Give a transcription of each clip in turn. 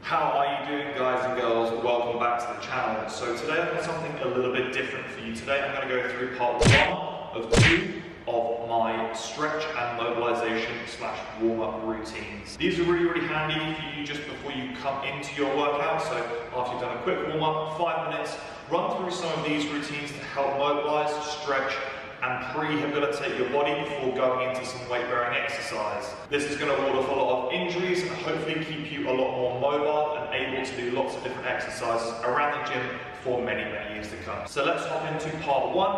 How are you doing, guys and girls? Welcome back to the channel. So today I've got something a little bit different for you. Today I'm going to go through part 1 of 2 of my stretch and mobilization / warm-up routines. These are really handy for you just before you come into your workout. So after you've done a quick warm-up, 5 minutes, run through some of these routines to help mobilize, stretch, and prehabilitate your body before going into some weight-bearing exercise. This is going to ward off a lot of injuries and hopefully keep you a lot more mobile and able to do lots of different exercises around the gym for many years to come. So let's hop into part 1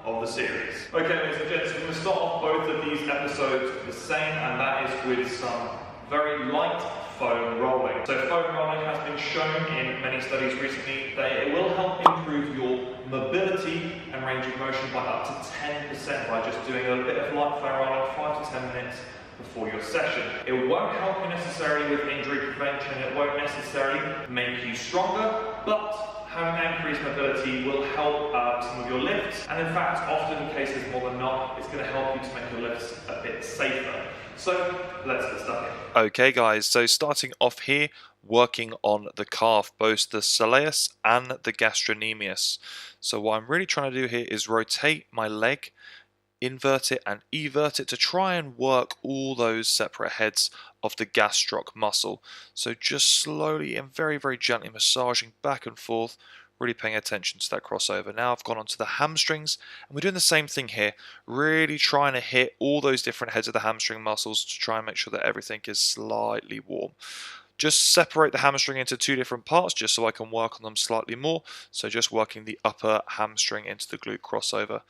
of the series. Okay, ladies and gents, we're going to start off both of these episodes the same, and that is with some very light foam rolling. So foam rolling has been shown in many studies recently that it will help improve your mobility and range of motion by up to 10% by just doing a bit of light foam rolling 5 to 10 minutes before your session. It won't help you necessarily with injury prevention, it won't necessarily make you stronger, but having increased mobility will help some of your lifts, and in fact, often in cases more than not, it's going to help you to make your lifts a bit safer. So let's get started. Okay guys, so starting off here, working on the calf, both the soleus and the gastrocnemius. So what I'm really trying to do here is rotate my leg, invert it and evert it to try and work all those separate heads of the gastroc muscle. So just slowly and very gently massaging back and forth, really paying attention to that crossover. Now I've gone on to the hamstrings, and we're doing the same thing here, really trying to hit all those different heads of the hamstring muscles to try and make sure that everything is slightly warm. Just separate the hamstring into 2 different parts just so I can work on them slightly more. So just working the upper hamstring into the glute crossover.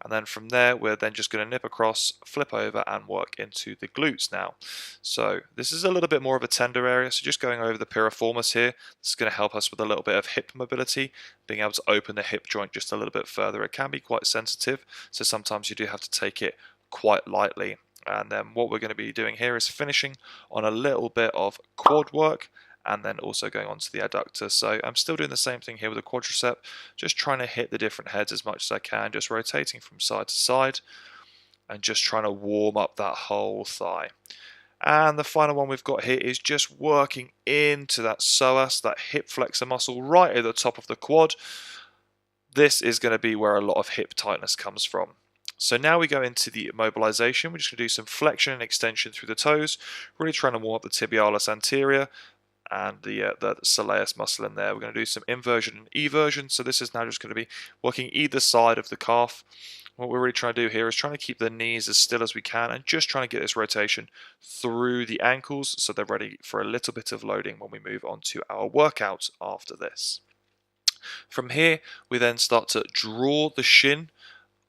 And then from there, we're then just going to nip across, flip over and work into the glutes now. So this is a little bit more of a tender area. So just going over the piriformis here. This is going to help us with a little bit of hip mobility, being able to open the hip joint just a little bit further. It can be quite sensitive, so sometimes you do have to take it quite lightly. And then what we're going to be doing here is finishing on a little bit of quad work and then also going on to the adductor. So I'm still doing the same thing here with the quadricep, just trying to hit the different heads as much as I can, just rotating from side to side and just trying to warm up that whole thigh. And the final one we've got here is just working into that psoas, that hip flexor muscle right at the top of the quad. This is going to be where a lot of hip tightness comes from. So now we go into the mobilization. We're just going to do some flexion and extension through the toes, really trying to warm up the tibialis anterior and the soleus muscle in there. We're going to do some inversion and eversion. So this is now just going to be working either side of the calf. What we're really trying to do here is trying to keep the knees as still as we can and just trying to get this rotation through the ankles so they're ready for a little bit of loading when we move on to our workout after this. From here, we then start to draw the shin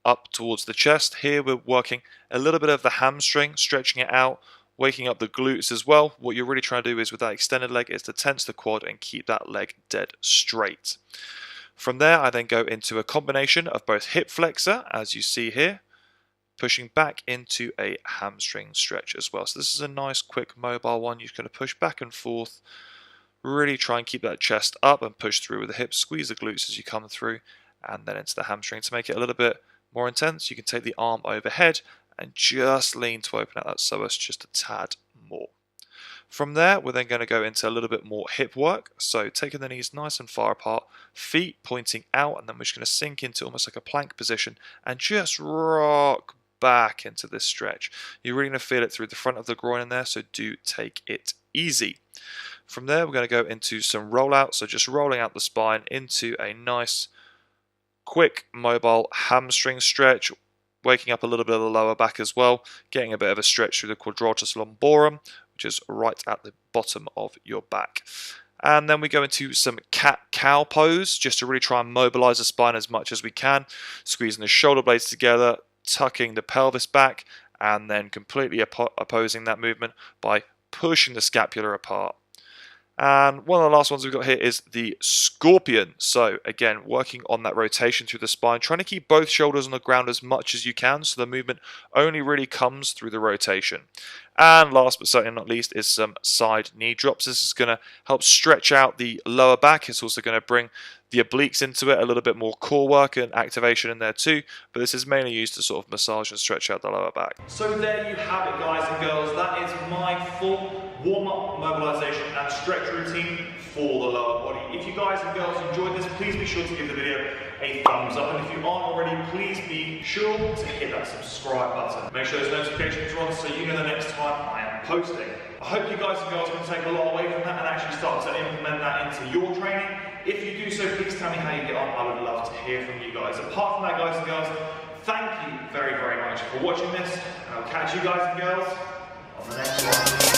up towards the chest. Here we're working a little bit of the hamstring, stretching it out, waking up the glutes as well. What you're really trying to do is with that extended leg is to tense the quad and keep that leg dead straight. From there I then go into a combination of both hip flexor, as you see here, pushing back into a hamstring stretch as well. So this is a nice quick mobile one. You're going to push back and forth, really try and keep that chest up and push through with the hips, squeeze the glutes as you come through, and then into the hamstring. To make it a little bit more intense, you can take the arm overhead and just lean to open out that psoas just a tad more. From there, we're then going to go into a little bit more hip work. So taking the knees nice and far apart, feet pointing out, and then we're just going to sink into almost like a plank position and just rock back into this stretch. You're really going to feel it through the front of the groin in there, so do take it easy. From there, we're going to go into some rollout. So just rolling out the spine into a nice quick mobile hamstring stretch, waking up a little bit of the lower back as well, getting a bit of a stretch through the quadratus lumborum, which is right at the bottom of your back. And then we go into some cat-cow pose, just to really try and mobilize the spine as much as we can, squeezing the shoulder blades together, tucking the pelvis back, and then completely opposing that movement by pushing the scapula apart. And one of the last ones we've got here is the scorpion. So again, working on that rotation through the spine, trying to keep both shoulders on the ground as much as you can so the movement only really comes through the rotation. And last but certainly not least is some side knee drops. This is going to help stretch out the lower back. It's also going to bring the obliques into it, a little bit more core work and activation in there too, but this is mainly used to sort of massage and stretch out the lower back. So there you have it, guys and girls. That is my full warm-up, mobilization and stretch routine for the lower body. If you guys and girls enjoyed this, please be sure to give the video a thumbs up, and if you aren't already, please be sure to hit that subscribe button. Make sure those notifications are on so you know the next time I am posting. I hope you guys and girls can take a lot away from that and actually start to implement that into your training. If you do so, please tell me how you get on. I would love to hear from you guys. Apart from that, guys and girls, thank you very, very much for watching this, and I'll catch you guys and girls on the next one.